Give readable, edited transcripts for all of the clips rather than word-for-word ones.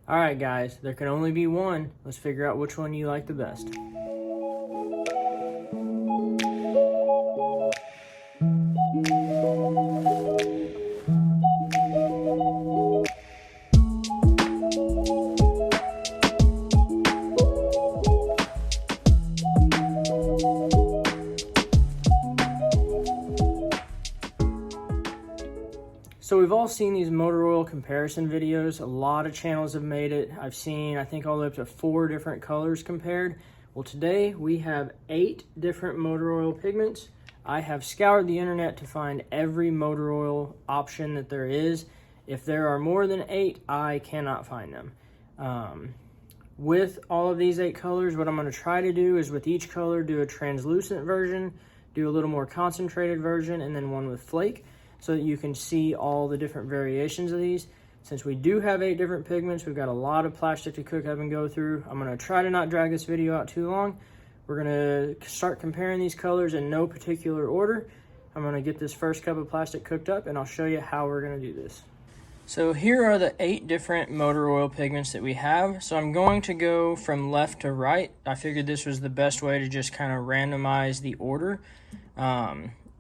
All right, guys, there can only be one. Let's figure out which one you like the best. So we've all seen these motor oil comparison videos. A lot of channels have made it. I've seen, I think, all the way up to 4 different colors compared. Well, today we have 8 different motor oil pigments. I have scoured the internet to find every motor oil option that there is. If there are more than 8, I cannot find them. With all of these 8 colors, what I'm going to try to do is with each color do a translucent version, do a little more concentrated version, and then one with flake, so that you can see all the different variations of these. Since we do have 8 different pigments, we've got a lot of plastic to cook up and go through. I'm going to try to not drag this video out too long. We're going to start comparing these colors in no particular order. I'm going to get this first cup of plastic cooked up, and I'll show you how we're going to do this. So here are the 8 different motor oil pigments that we have. So I'm going to go from left to right. I figured this was the best way to just kind of randomize the order.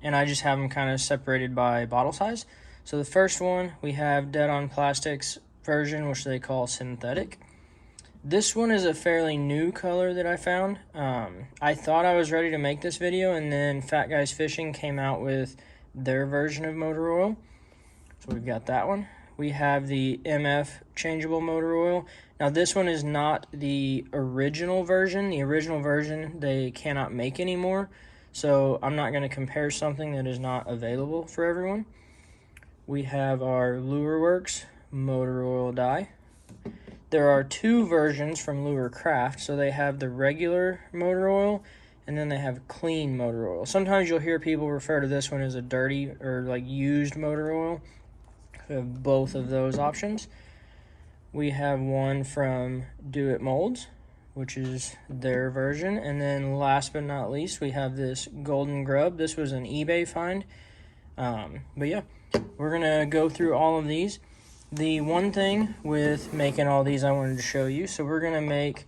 And I just have them kind of separated by bottle size. So the first one, we have Dead On Plastics version, which they call synthetic. This one is a fairly new color that I found. I thought I was ready to make this video, and then Fat Guys Fishing came out with their version of motor oil. So we've got that one. We have the MF changeable motor oil. Now this one is not the original version. The original version they cannot make anymore. So I'm not going to compare something that is not available for everyone. We have our Lureworks motor oil dye. There are 2 versions from Lurecraft. So they have the regular motor oil, and then they have clean motor oil. Sometimes you'll hear people refer to this one as a dirty or like used motor oil. We have both of those options. We have one from Doit Molds, which is their version. And then last but not least, we have this golden grub. This was an eBay find. But yeah, we're gonna go through all of these. The one thing with making all these I wanted to show you, so we're gonna make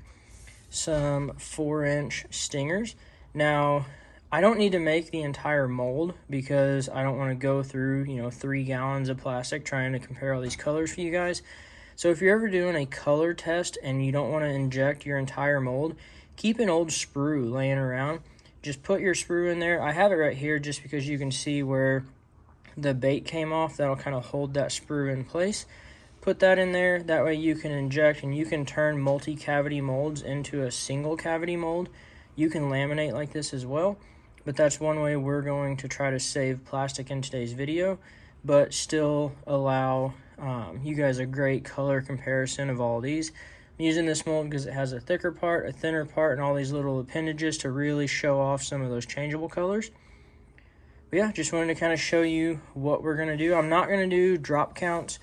some 4-inch stingers. Now, I don't need to make the entire mold because I don't want to go through, 3 gallons of plastic trying to compare all these colors for you guys. So if you're ever doing a color test and you don't want to inject your entire mold, keep an old sprue laying around. Just put your sprue in there. I have it right here just because you can see where the bait came off. That'll kind of hold that sprue in place. Put that in there. That way you can inject, and you can turn multi-cavity molds into a single cavity mold. You can laminate like this as well, but that's one way we're going to try to save plastic in today's video, but still allow you guys a great color comparison of all these. I'm using this mold because it has a thicker part, a thinner part, and all these little appendages to really show off some of those changeable colors. But yeah, just wanted to kind of show you what we're going to do. I'm not going to do drop counts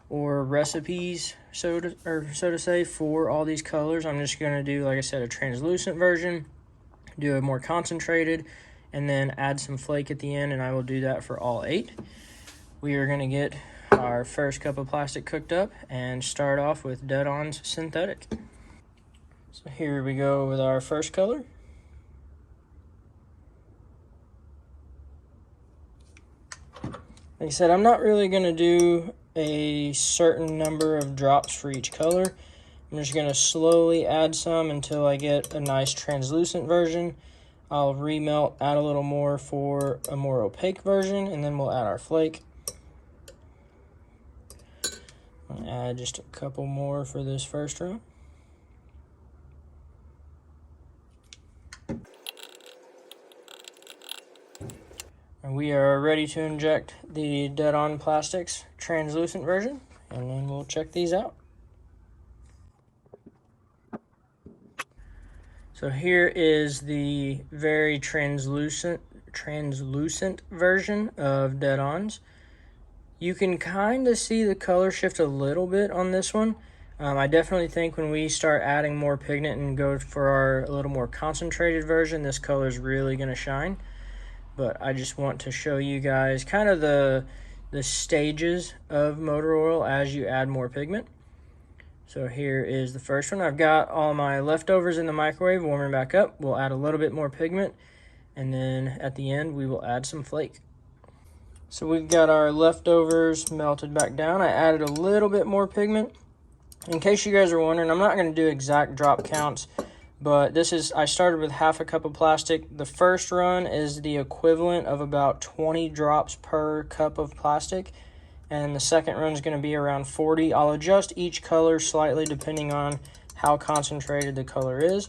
or recipes, so to say, for all these colors. I'm just going to do, like I said, a translucent version, do a more concentrated, and then add some flake at the end, and I will do that for all 8. We are going to get our first cup of plastic cooked up and start off with Dead On's synthetic. So here we go with our first color. Like I said, I'm not really going to do a certain number of drops for each color. I'm just going to slowly add some until I get a nice translucent version. I'll remelt, add a little more for a more opaque version, and then we'll add our flake. I'll add just a couple more for this first round. And we are ready to inject the Dead On Plastics translucent version, and then we'll check these out. So here is the very translucent version of Dead On's. You can kind of see the color shift a little bit on this one. I definitely think when we start adding more pigment and go for our a little more concentrated version, this color is really going to shine. But I just want to show you guys kind of the stages of motor oil as you add more pigment. So here is the first one. I've got all my leftovers in the microwave warming back up. We'll add a little bit more pigment, and then at the end we will add some flake. So we've got our leftovers melted back down. I added a little bit more pigment. In case you guys are wondering, I'm not going to do exact drop counts, but I started with half a cup of plastic. The first run is the equivalent of about 20 drops per cup of plastic, and the second run is going to be around 40. I'll adjust each color slightly depending on how concentrated the color is,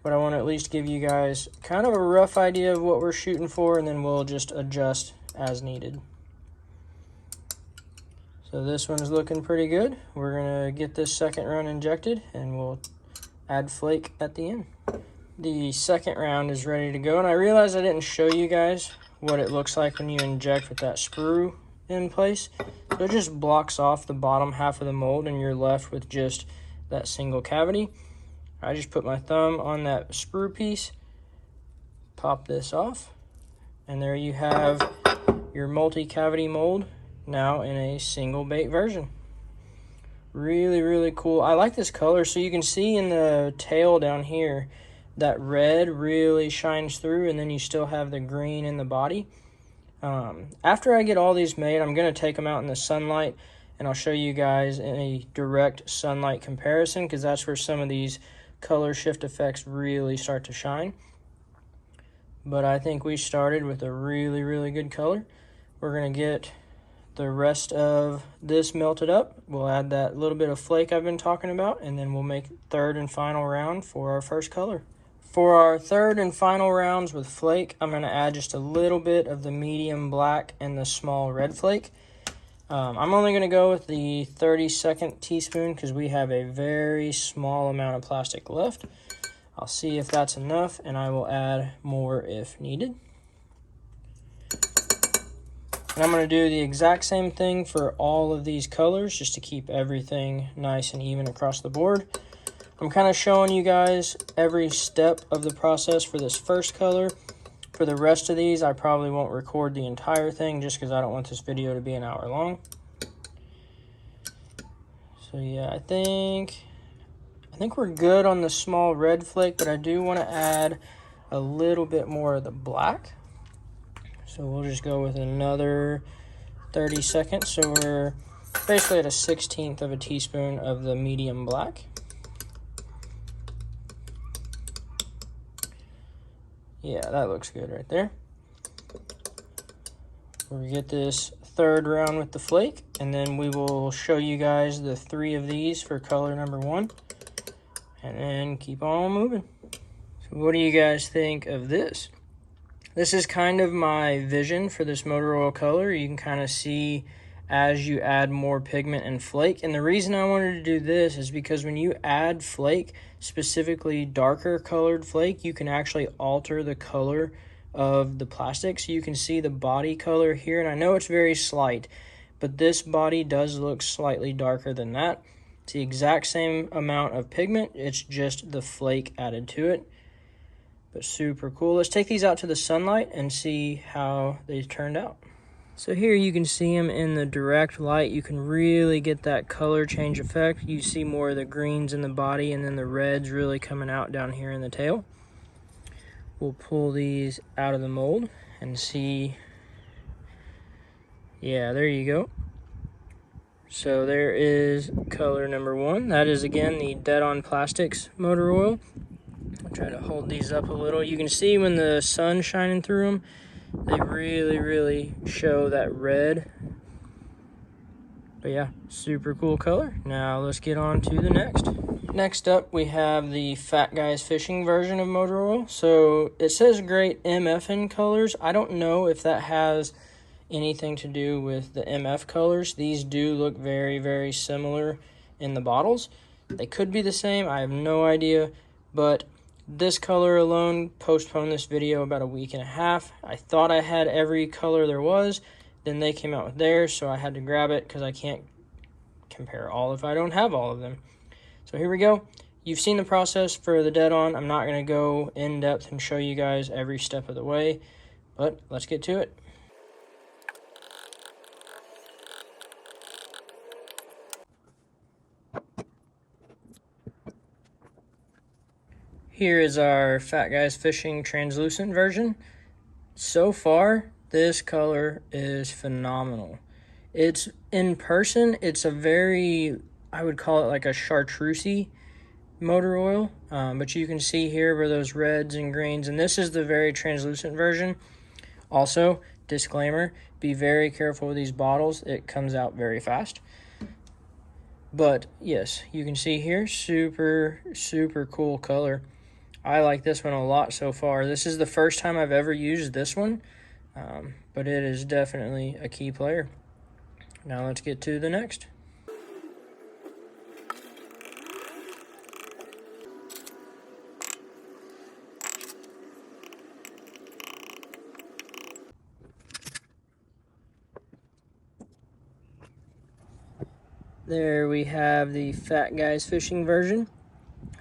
but I want to at least give you guys kind of a rough idea of what we're shooting for, and then we'll just adjust as needed. So this one's looking pretty good. We're gonna get this second run injected and we'll add flake at the end. The second round is ready to go, and I realized I didn't show you guys what it looks like when you inject with that sprue in place. So it just blocks off the bottom half of the mold and you're left with just that single cavity. I just put my thumb on that sprue piece, pop this off, and there you have your multi-cavity mold now in a single bait version. Really, really cool. I like this color. So you can see in the tail down here, that red really shines through, and then you still have the green in the body. After I get all these made, I'm going to take them out in the sunlight, and I'll show you guys in a direct sunlight comparison, because that's where some of these color shift effects really start to shine. But I think we started with a really, really good color. We're going to get the rest of this melted up. We'll add that little bit of flake I've been talking about, and then we'll make third and final round for our first color. For our third and final rounds with flake, I'm going to add just a little bit of the medium black and the small red flake. I'm only going to go with the 32nd teaspoon because we have a very small amount of plastic left. I'll see if that's enough, and I will add more if needed. And I'm going to do the exact same thing for all of these colors just to keep everything nice and even across the board. I'm kind of showing you guys every step of the process for this first color. For the rest of these, I probably won't record the entire thing just because I don't want this video to be an hour long. So yeah, I think we're good on the small red flake, but I do want to add a little bit more of the black. So we'll just go with another 30 seconds. So we're basically at a 1/16 of a teaspoon of the medium black. Yeah, that looks good right there. We'll get this third round with the flake, and then we will show you guys the 3 of these for color number 1, and then keep on moving. So what do you guys think of this? This is kind of my vision for this motor oil color. You can kind of see as you add more pigment and flake. And the reason I wanted to do this is because when you add flake, specifically darker colored flake, you can actually alter the color of the plastic. So you can see the body color here. And I know it's very slight, but this body does look slightly darker than that. It's the exact same amount of pigment. It's just the flake added to it. But super cool. Let's take these out to the sunlight and see how they turned out. So here you can see them in the direct light. You can really get that color change effect. You see more of the greens in the body and then the reds really coming out down here in the tail. We'll pull these out of the mold and see. Yeah, there you go. So there is color number 1. That is again the Dead On Plastics motor oil. I'll try to hold these up a little. You can see when the sun's shining through them, they really show that red. But yeah, super cool color. Now let's get on to the next. Next up, we have the Fat Guys Fishing version of motor oil. So it says great MFN colors. I don't know if that has anything to do with the MF colors. These do look very similar in the bottles. They could be the same. I have no idea, but this color alone postponed this video about a week and a half. I thought I had every color there was. Then they came out with theirs, so I had to grab it because I can't compare all if I don't have all of them. So here we go. You've seen the process for the Dead On. I'm not going to go in depth and show you guys every step of the way, but let's get to it. Here is our Fat Guys Fishing translucent version. So far, this color is phenomenal. It's in person, it's a very, I would call it like a chartreusey motor oil, but you can see here where those reds and greens, and this is the very translucent version. Also, disclaimer, be very careful with these bottles. It comes out very fast. But yes, you can see here, super cool color. I like this one a lot so far. This is the first time I've ever used this one, but it is definitely a key player. Now let's get to the next. There we have the Fat Guys Fishing version.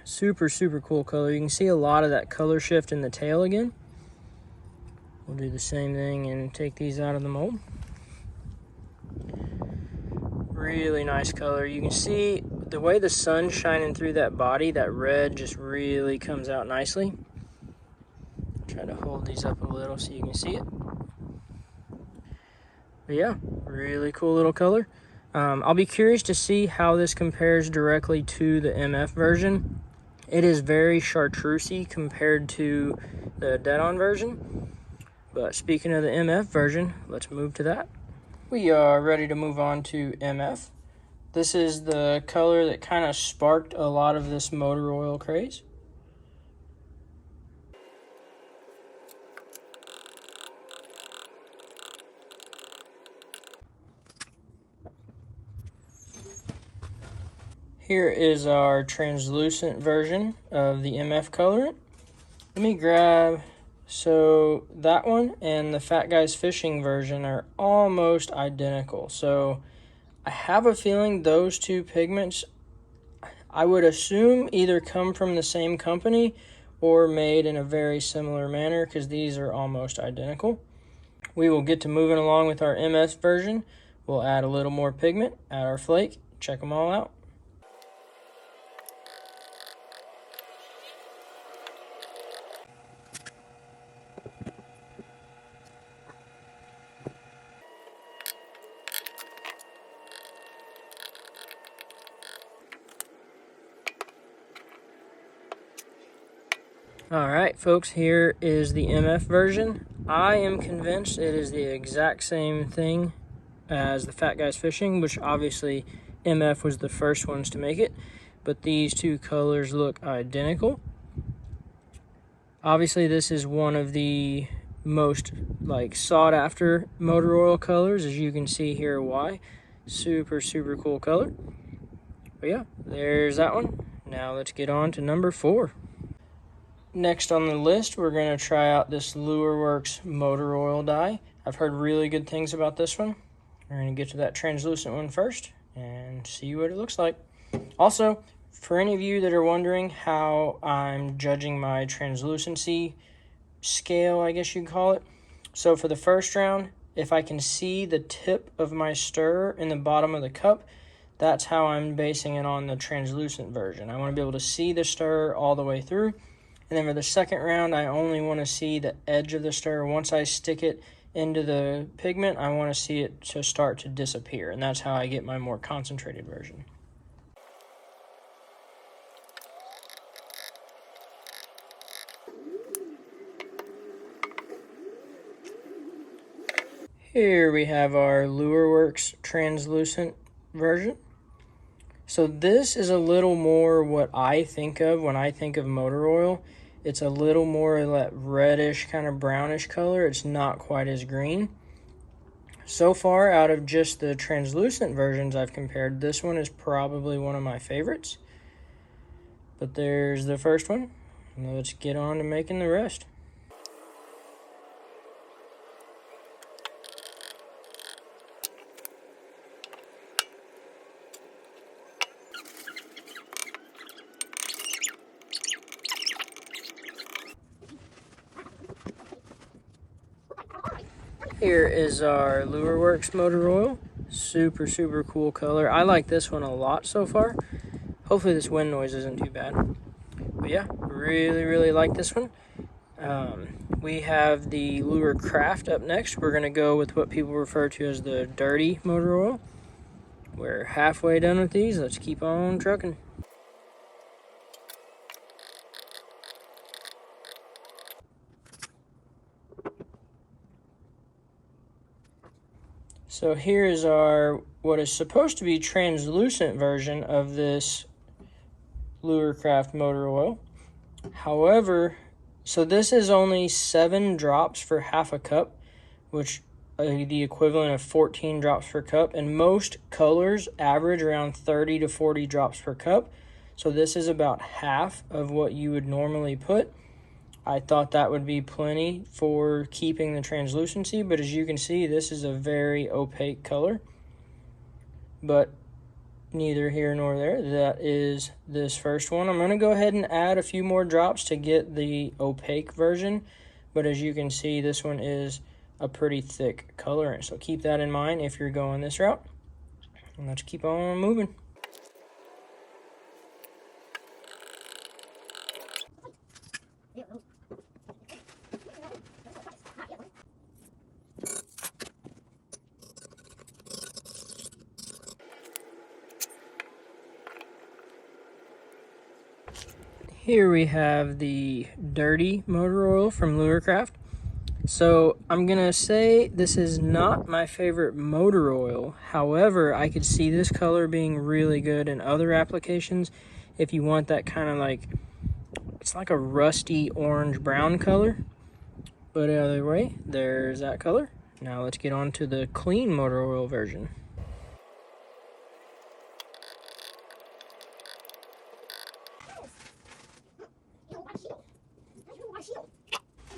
Super cool color. You can see a lot of that color shift in the tail again. We'll do the same thing and take these out of the mold. Really nice color. You can see the way the sun's shining through that body, that red just really comes out nicely. Try to hold these up a little so you can see it. But yeah, really cool little color. I'll be curious to see how this compares directly to the MF version. It is very chartreusey compared to the dead-on version. But speaking of the MF version, let's move to that. We are ready to move on to MF. This is the color that kind of sparked a lot of this motor oil craze. Here is our translucent version of the MF colorant. Let me grab, so that one and the Fat Guys Fishing version are almost identical. So I have a feeling those two pigments, I would assume, either come from the same company or made in a very similar manner, because these are almost identical. We will get to moving along with our MF version. We'll add a little more pigment, add our flake, check them all out. All right, folks, here is the MF version. I am convinced it is the exact same thing as the Fat Guys Fishing, which obviously MF was the first ones to make it, but these two colors look identical. Obviously, this is one of the most sought after motor oil colors, as you can see here why. Super cool color. But yeah, there's that one. Now let's get on to number 4. Next on the list, we're going to try out this Lureworx motor oil dye. I've heard really good things about this one. We're going to get to that translucent one first and see what it looks like. Also, for any of you that are wondering how I'm judging my translucency scale, I guess you'd call it. So for the first round, if I can see the tip of my stir in the bottom of the cup, that's how I'm basing it on the translucent version. I want to be able to see the stir all the way through. And then for the second round, I only want to see the edge of the stir. Once I stick it into the pigment, I want to see it to start to disappear. And that's how I get my more concentrated version. Here we have our Lureworx translucent version. So this is a little more what I think of when I think of motor oil. It's a little more of that reddish, kind of brownish color. It's not quite as green. So far, out of just the translucent versions I've compared, this one is probably one of my favorites. But there's the first one. Now let's get on to making the rest. Here is our Lureworx motor oil. Super cool color. I like this one a lot so far. Hopefully this wind noise isn't too bad. But yeah, really like this one. We have the Lurecraft up next. We're going to go with what people refer to as the dirty motor oil. We're halfway done with these. Let's keep on trucking. So here is our, what is supposed to be translucent version of this Lurecraft motor oil. However, so this is only 7 drops for half a cup, which the equivalent of 14 drops per cup, and most colors average around 30 to 40 drops per cup. So this is about half of what you would normally put. I thought that would be plenty for keeping the translucency, but as you can see, this is a very opaque color. But neither here nor there. That is this first one. I'm going to go ahead and add a few more drops to get the opaque version, but as you can see, this one is a pretty thick color, so keep that in mind if you're going this route. And let's keep on moving. Here we have the dirty motor oil from Lurecraft. So I'm gonna say this is not my favorite motor oil. However, I could see this color being really good in other applications if you want that kind of like, it's like a rusty orange brown color. But either way, there's that color. Now let's get on to the clean motor oil version.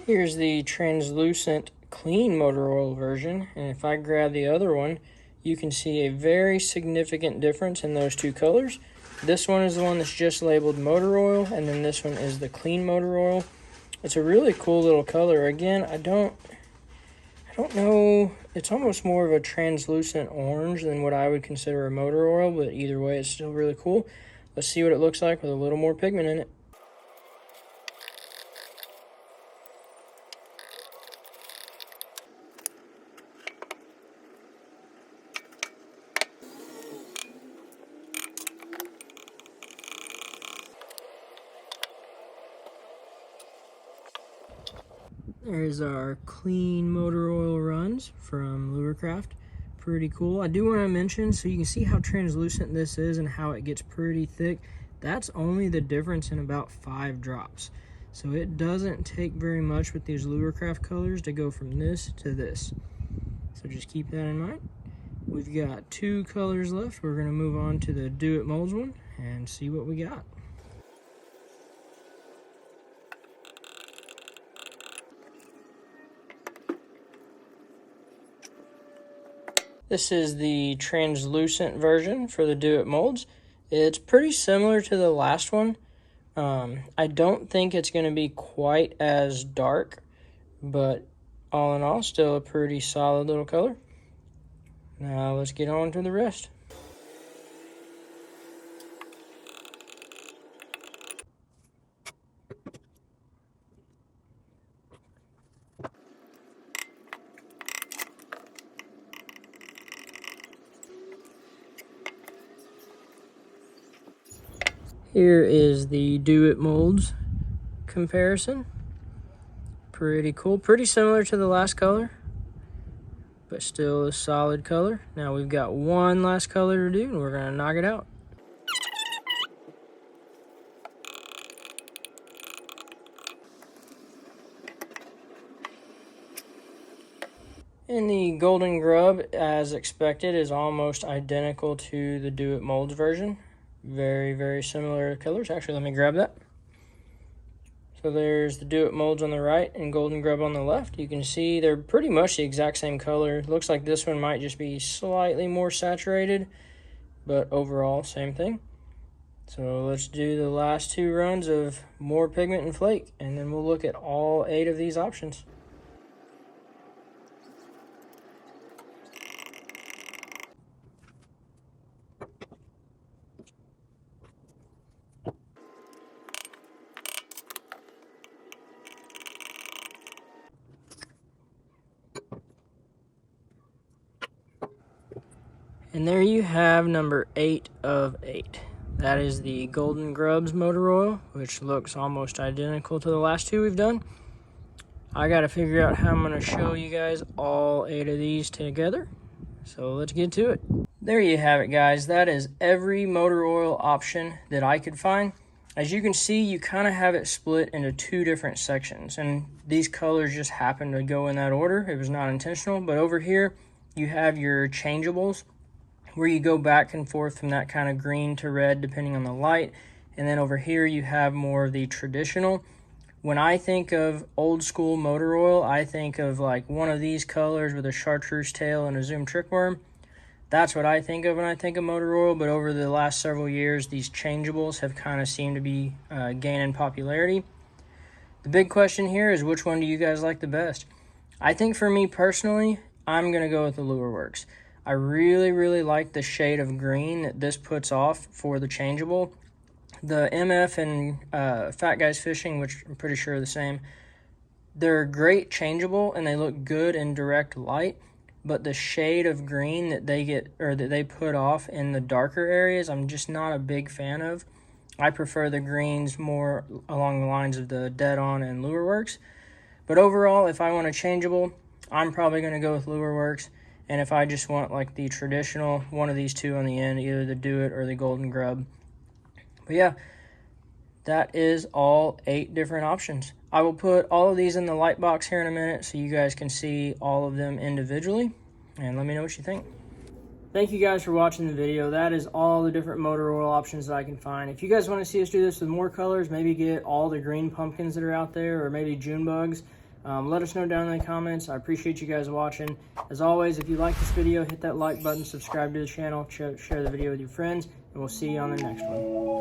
Here's the translucent clean motor oil version, and if I grab the other one, you can see a very significant difference in those two colors. This one is the one that's just labeled motor oil, and then this one is the clean motor oil. It's a really cool little color. Again, I don't know, it's almost more of a translucent orange than what I would consider a motor oil, but either way, it's still really cool. Let's see what it looks like with a little more pigment in it. There's our clean motor oil runs from Lurecraft. Pretty cool. I do want to mention, so you can see how translucent this is and how it gets pretty thick. That's only the difference in about 5 drops. So it doesn't take very much with these Lurecraft colors to go from this to this. So just keep that in mind. We've got 2 colors left. We're going to move on to the Doit Molds one and see what we got. This is the translucent version for the Doit Molds. It's pretty similar to the last one. I don't think it's going to be quite as dark, but all in all, still a pretty solid little color. Now let's get on to the rest. Here is the Doit Molds comparison. Pretty cool, pretty similar to the last color, but still a solid color. Now we've got one last color to do, and we're gonna knock it out. And the Golden Grub, as expected, is almost identical to the Doit Molds version. Very similar colors. Actually, let me grab that. So there's the Doit Molds on the right and Golden Grub on the left. You can see they're pretty much the exact same color. Looks like this one might just be slightly more saturated, but overall, same thing. So let's do the last 2 runs of more pigment and flake, and then we'll look at all 8 of these options. And there you have number 8 of 8. That is the Golden Grubs motor oil, which looks almost identical to the last 2 we've done. I got to figure out how I'm going to show you guys all 8 of these together. So let's get to it. There you have it, guys. That is every motor oil option that I could find. As you can see, you kind of have it split into 2 different sections, and these colors just happen to go in that order. It was not intentional, but over here you have your changeables, where you go back and forth from that kind of green to red depending on the light. And then over here you have more of the traditional. When I think of old school motor oil, I think of like one of these colors with a chartreuse tail and a zoom trickworm. That's what I think of when I think of motor oil. But over the last several years, these changeables have kind of seemed to be gaining popularity. The big question here is, which one do you guys like the best? I think for me personally, I'm going to go with the Lureworx. I really like the shade of green that this puts off for the changeable. The MF and Fat Guys Fishing, which I'm pretty sure are the same, they're great changeable and they look good in direct light, but the shade of green that they get, or that they put off in the darker areas, I'm just not a big fan of. I prefer the greens more along the lines of the Dead On and Lureworx. But overall, if I want a changeable, I'm probably going to go with Lureworx. And if I just want like the traditional, one of these 2 on the end, either the Doit or the Golden Grub. But yeah, that is all 8 different options. I will put all of these in the light box here in a minute so you guys can see all of them individually, and let me know what you think. Thank you guys for watching the video. That is all the different motor oil options that I can find. If you guys want to see us do this with more colors, maybe get all the green pumpkins that are out there, or maybe June bugs, let us know down in the comments. I appreciate you guys watching. As always, if you like this video, hit that like button, subscribe to the channel, share the video with your friends, and we'll see you on the next one.